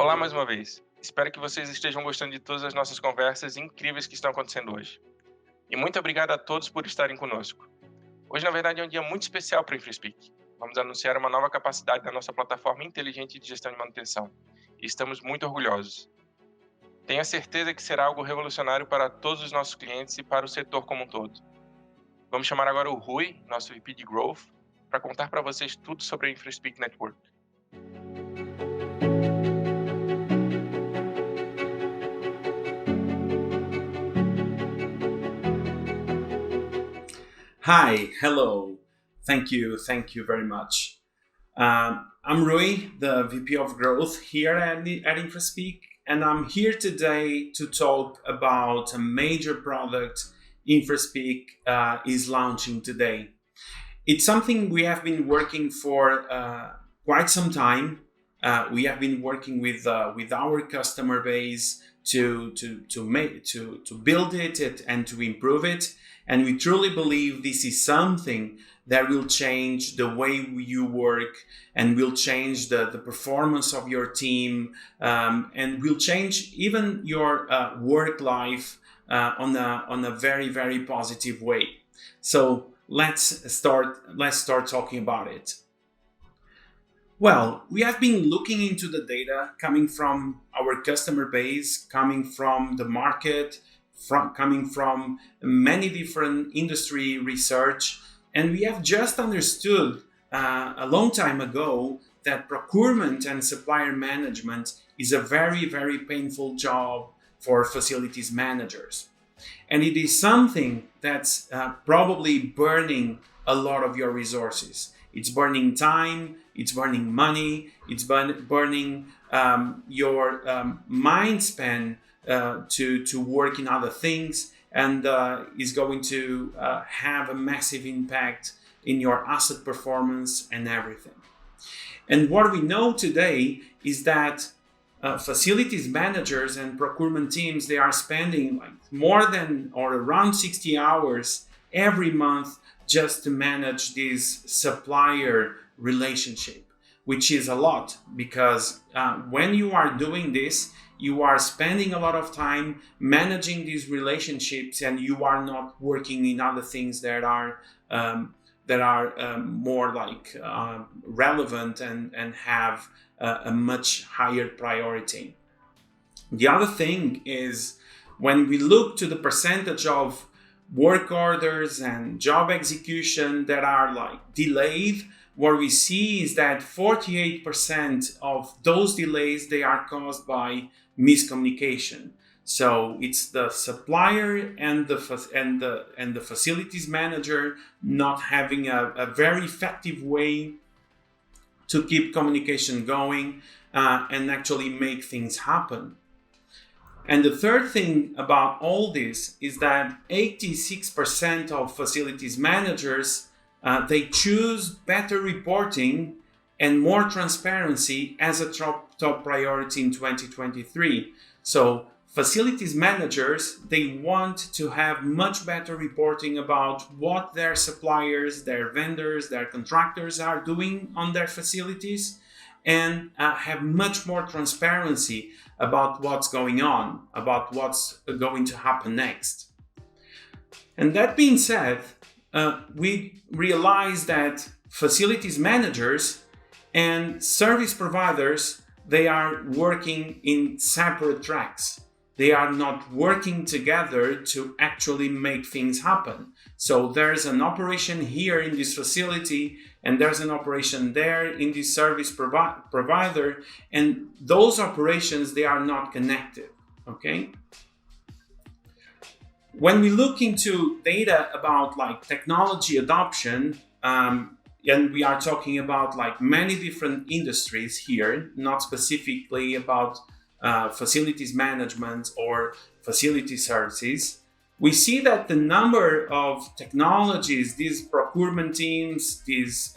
Olá mais uma vez. Espero que vocês estejam gostando de todas as nossas conversas incríveis que estão acontecendo hoje. E muito obrigado a todos por estarem conosco. Hoje, na verdade, é um dia muito especial para o Infraspeak. Vamos anunciar uma nova capacidade da nossa plataforma inteligente de gestão de manutenção. E estamos muito orgulhosos. Tenho a certeza que será algo revolucionário para todos os nossos clientes e para o setor como um todo. Vamos chamar agora o Rui, nosso VP de Growth, para contar para vocês tudo sobre a Infraspeak Network. Hi, hello. Thank you very much. I'm Rui, the VP of Growth here at Infraspeak, and I'm here today to talk about a major product Infraspeak is launching today. It's something we have been working for quite some time. We have been working with our customer base to build it and to improve it. And we truly believe this is something that will change the way you work and will change the performance of your team and will change even your work life on a very, very positive way. So let's start talking about it. Well, we have been looking into the data coming from our customer base, coming from the market, coming from many different industry research, and we have just understood a long time ago that procurement and supplier management is a very, very painful job for facilities managers. And it is something that's probably burning a lot of your resources. It's burning time, it's burning money, it's burning your mind span to work in other things, and is going to have a massive impact in your asset performance and everything. And what we know today is that facilities managers and procurement teams, they are spending like more than or around 60 hours every month just to manage this supplier relationship, which is a lot because when you are doing this, you are spending a lot of time managing these relationships, and you are not working in other things that are more like relevant and have a much higher priority. The other thing is when we look to the percentage of work orders and job execution that are like delayed, what we see is that 48% of those delays, they are caused by miscommunication. So it's the supplier and the facilities manager not having a very effective way to keep communication going and actually make things happen. And the third thing about all this is that 86% of facilities managers they choose better reporting and more transparency as a top priority in 2023. So facilities managers, they want to have much better reporting about what their suppliers, their vendors, their contractors are doing on their facilities, and have much more transparency about what's going on, about what's going to happen next. And that being said, we realize that facilities managers and service providers, they are working in separate tracks. They are not working together to actually make things happen. So there's an operation here in this facility, and there's an operation there in this service provider, and those operations, they are not connected, okay? When we look into data about like technology adoption, and we are talking about like many different industries here, not specifically about facilities management or facility services, we see that the number of technologies these procurement teams, these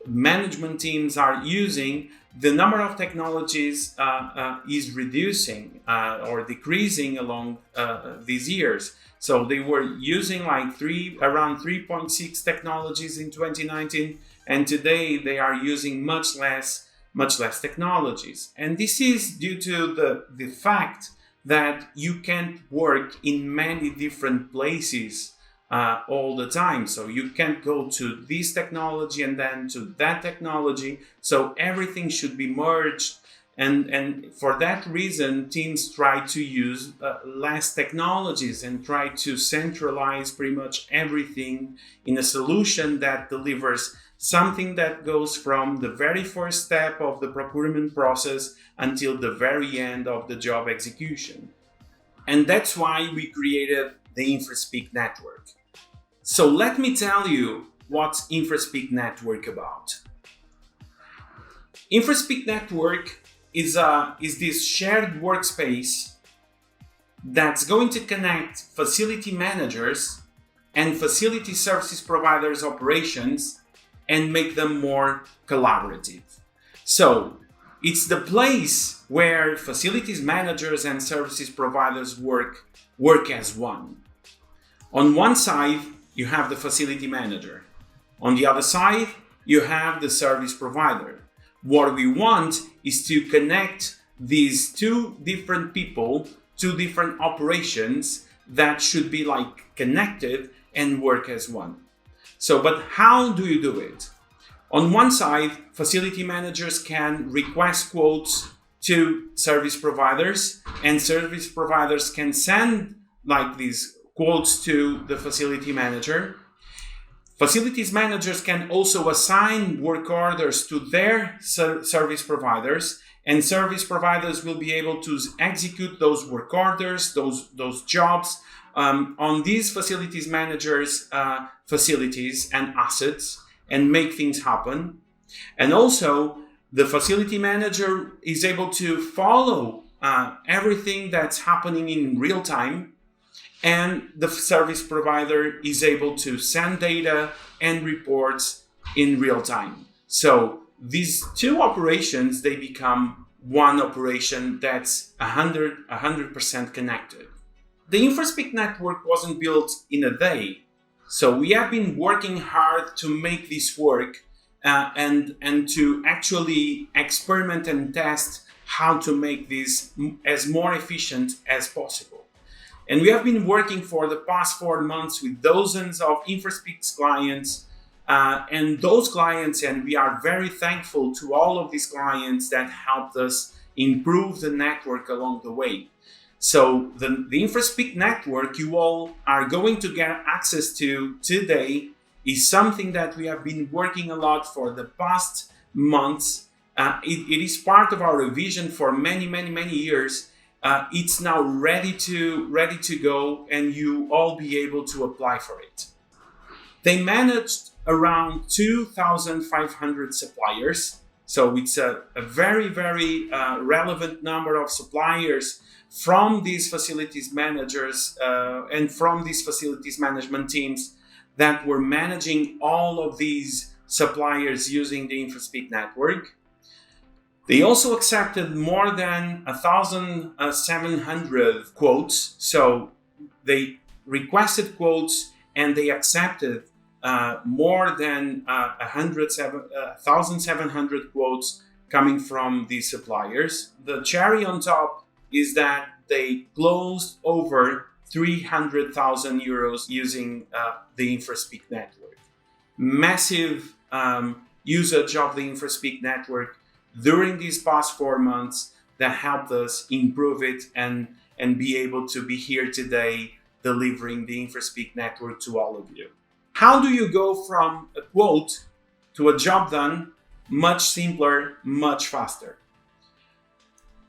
management teams are using, the number of technologies is reducing or decreasing along these years. So they were using like around 3.6 technologies in 2019, and today they are using much less much less technologies. And this is due to the fact that you can't work in many different places all the time. So you can't go to this technology and then to that technology. So everything should be merged. And for that reason, teams try to use less technologies and try to centralize pretty much everything in a solution that delivers something that goes from the very first step of the procurement process until the very end of the job execution. And that's why we created the Infraspeak Network. So let me tell you what's Infraspeak Network about. Infraspeak Network is this shared workspace that's going to connect facility managers and facility services providers operations and make them more collaborative. So it's the place where facilities managers and services providers work as one. On one side, you have the facility manager. On the other side, you have the service provider. What we want is to connect these two different people, two different operations that should be like connected and work as one. So, but how do you do it? On one side, facility managers can request quotes to service providers, and service providers can send like these quotes to the facility manager. Facilities managers can also assign work orders to their service providers, and service providers will be able to execute those work orders, those jobs on these facilities managers' facilities and assets and make things happen. And also, the facility manager is able to follow everything that's happening in real time, and the service provider is able to send data and reports in real time. So these two operations, they become one operation that's 100% connected. The Infraspeak Network wasn't built in a day. So we have been working hard to make this work and to actually experiment and test how to make this as more efficient as possible. And we have been working for the past 4 months with dozens of Infraspeak's clients and those clients, and we are very thankful to all of these clients that helped us improve the network along the way. So the Infraspeak Network you all are going to get access to today is something that we have been working a lot for the past months. It is part of our revision for many years. It's now ready to go, and you all be able to apply for it. They managed around 2,500 suppliers, so it's a very relevant number of suppliers from these facilities managers and from these facilities management teams that were managing all of these suppliers using the Infraspeak Network. They also accepted more than 1,700 quotes. So they requested quotes and they accepted more than 1,700 quotes coming from these suppliers. The cherry on top is that they closed over 300,000 euros using the Infraspeak Network. Massive usage of the Infraspeak Network during these past 4 months that helped us improve it and be able to be here today delivering the Infraspeak Network to all of you. How do you go from a quote to a job done much simpler, much faster?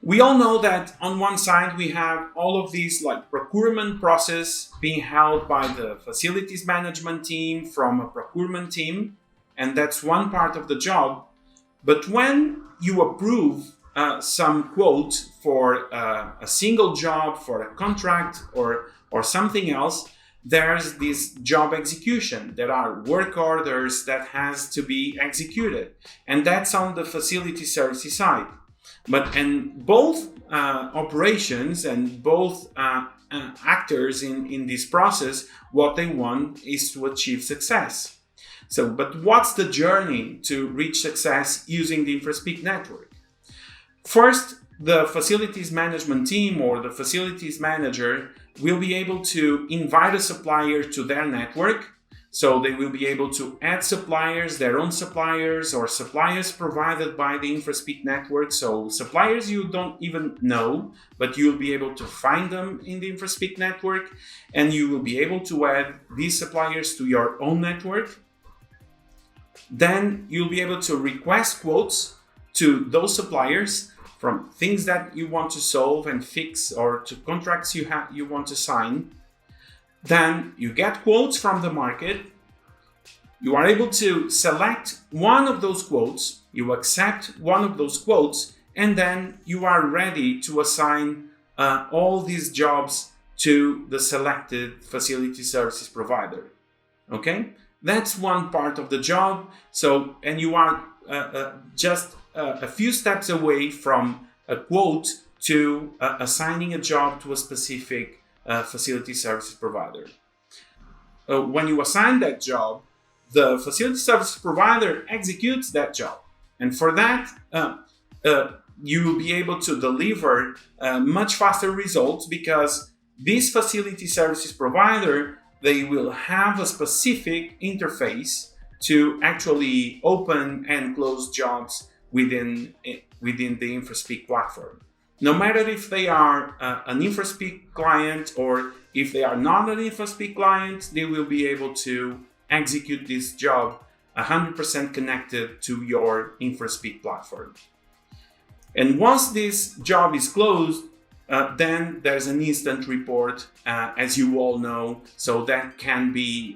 We all know that on one side we have all of these like procurement process being held by the facilities management team from a procurement team, and that's one part of the job. But when you approve some quote for a single job, for a contract or something else, there's this job execution. There are work orders that has to be executed, and that's on the facility services side. And both operations and both actors in this process, what they want is to achieve success. So, but what's the journey to reach success using the Infraspeak network? First, the facilities management team or the facilities manager will be able to invite a supplier to their network. So they will be able to add suppliers, their own suppliers, or suppliers provided by the Infraspeak network. So suppliers you don't even know, but you'll be able to find them in the Infraspeak network, and you will be able to add these suppliers to your own network. Then you'll be able to request quotes to those suppliers from things that you want to solve and fix, or to contracts you want to sign. Then you get quotes from the market. You are able to select one of those quotes, you accept one of those quotes, and then you are ready to assign all these jobs to the selected facility services provider. Okay? That's one part of the job. So, and you are just a few steps away from a quote to assigning a job to a specific facility services provider. When you assign that job, the facility services provider executes that job. And for that, you will be able to deliver much faster results, because this facility services provider, they will have a specific interface to actually open and close jobs within the Infraspeak platform. No matter if they are an Infraspeak client or if they are not an Infraspeak client, they will be able to execute this job 100% connected to your Infraspeak platform. And once this job is closed, then there's an instant report, as you all know, so that can be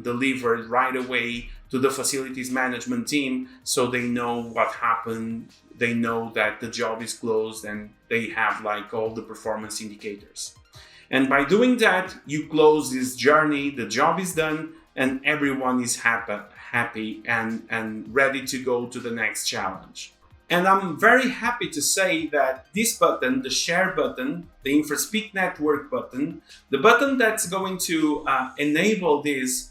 delivered right away to the facilities management team, so they know what happened, they know that the job is closed, and they have like all the performance indicators. And by doing that, you close this journey, the job is done, and everyone is happy and ready to go to the next challenge. And I'm very happy to say that this button, the share button, the Infraspeak network button, the button that's going to enable this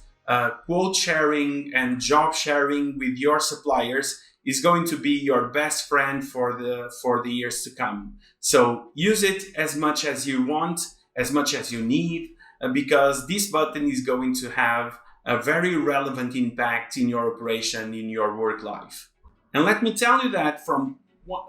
quote sharing and job sharing with your suppliers, is going to be your best friend for the years to come. So use it as much as you want, as much as you need, because this button is going to have a very relevant impact in your operation, in your work life. And let me tell you that from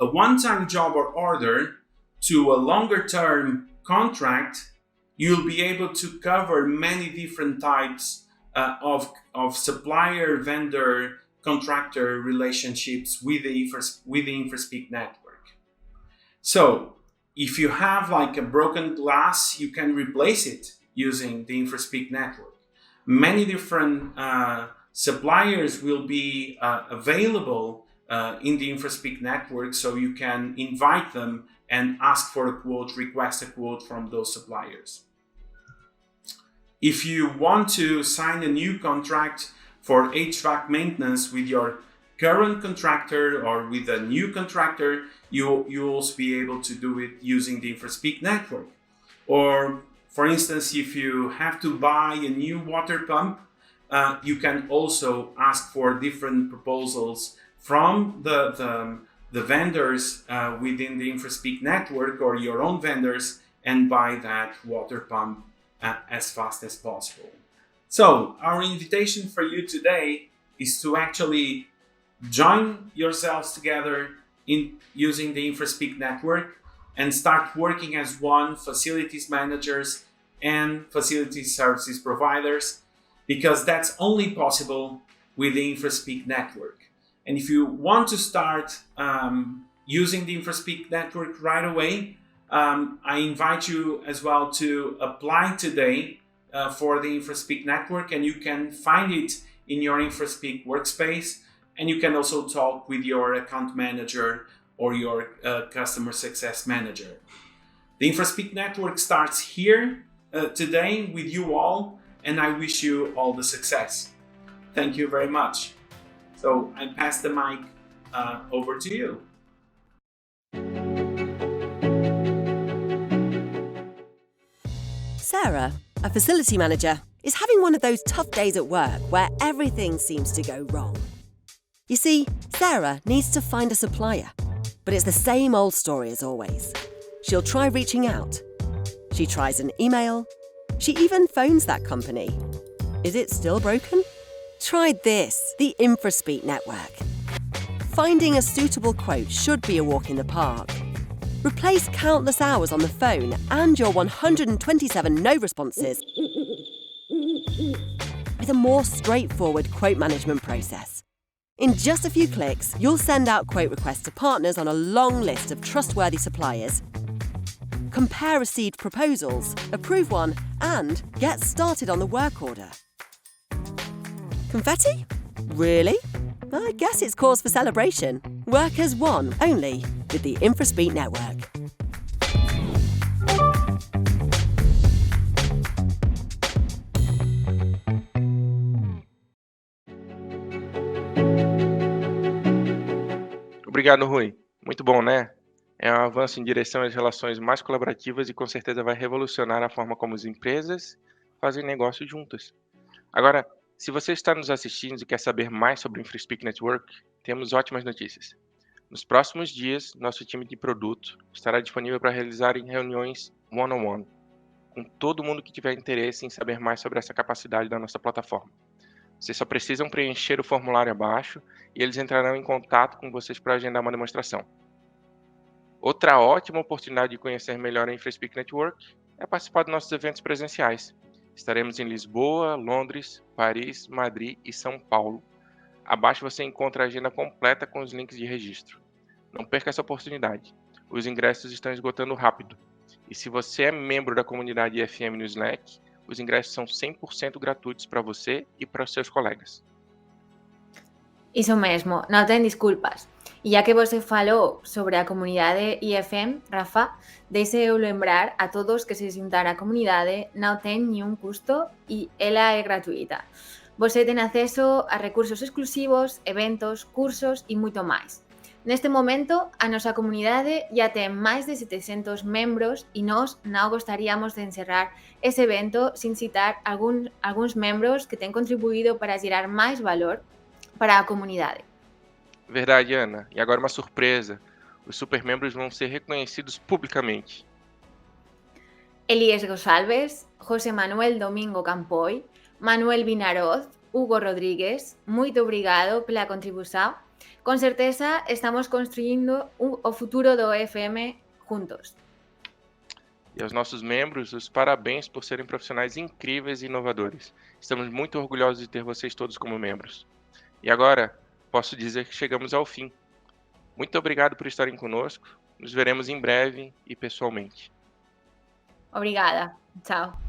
a one-time job or order to a longer-term contract, you'll be able to cover many different types of supplier, vendor, contractor relationships with the Infraspeak network. So if you have like a broken glass, you can replace it using the Infraspeak network. Many different suppliers will be available in the Infraspeak network, so you can invite them and ask for a quote, request a quote from those suppliers. If you want to sign a new contract for HVAC maintenance with your current contractor or with a new contractor, you'll also be able to do it using the Infraspeak network. Or for instance, if you have to buy a new water pump, you can also ask for different proposals from the vendors within the Infraspeak network or your own vendors, and buy that water pump as fast as possible. So our invitation for you today is to actually join yourselves together in using the Infraspeak network and start working as one, facilities managers and facility services providers, because that's only possible with the Infraspeak network. And if you want to start using the Infraspeak network right away, I invite you as well to apply today for the Infraspeak network, and you can find it in your Infraspeak workspace, and you can also talk with your account manager or your customer success manager. The Infraspeak network starts here today with you all, and I wish you all the success. Thank you very much. So I pass the mic over to you. Sarah, a facility manager, is having one of those tough days at work where everything seems to go wrong. You see, Sarah needs to find a supplier, but it's the same old story as always. She'll try reaching out. She tries an email. She even phones that company. Is it still broken? Try this, the Infraspeak Network. Finding a suitable quote should be a walk in the park. Replace countless hours on the phone and your 127 no responses with a more straightforward quote management process. In just a few clicks, you'll send out quote requests to partners on a long list of trustworthy suppliers, compare received proposals, approve one, and get started on the work order. Confetti? Really? I guess it's cause for celebration. Work as one, only with the Infraspeak Network. Obrigado, Rui. Muito bom, né? É um avanço em direção às relações mais colaborativas e com certeza vai revolucionar a forma como as empresas fazem negócio juntas. Agora, se você está nos assistindo e quer saber mais sobre o Infraspeak Network, temos ótimas notícias. Nos próximos dias, nosso time de produto estará disponível para realizar reuniões one-on-one, com todo mundo que tiver interesse em saber mais sobre essa capacidade da nossa plataforma. Vocês só precisam preencher o formulário abaixo e eles entrarão em contato com vocês para agendar uma demonstração. Outra ótima oportunidade de conhecer melhor a Infraspeak Network é participar dos nossos eventos presenciais. Estaremos em Lisboa, Londres, Paris, Madrid e São Paulo. Abaixo você encontra a agenda completa com os links de registro. Não perca essa oportunidade. Os ingressos estão esgotando rápido. E se você é membro da comunidade IFM no Slack, os ingressos são 100% gratuitos para você e para os seus colegas. Iso mesmo, non ten desculpas. E ya que você falou sobre a comunidade IFM, Rafa, deixe eu lembrar a todos que se juntar á comunidade non ten nenhum custo e ela é gratuita. Você tem acesso a recursos exclusivos, eventos, cursos e moito máis. Neste momento, a nosa comunidade ya ten máis de 700 membros e nós non gostaríamos de encerrar ese evento sin citar algúns membros que ten contribuído para gerar máis valor para a comunidade. Verdade, Ana. E agora uma surpresa. Os supermembros vão ser reconhecidos publicamente. Elias Gonçalves, José Manuel Domingo Campoy, Manuel Vinaroz, Hugo Rodríguez, muito obrigado pela contribución. Con certeza estamos construindo o futuro do IFM juntos. E aos nossos membros, os parabéns por serem profissionais incríveis e inovadores. Estamos muito orgulhosos de ter vocês todos como membros. E agora, posso dizer que chegamos ao fim. Muito obrigado por estarem conosco. Nos veremos em breve e pessoalmente. Obrigada. Tchau.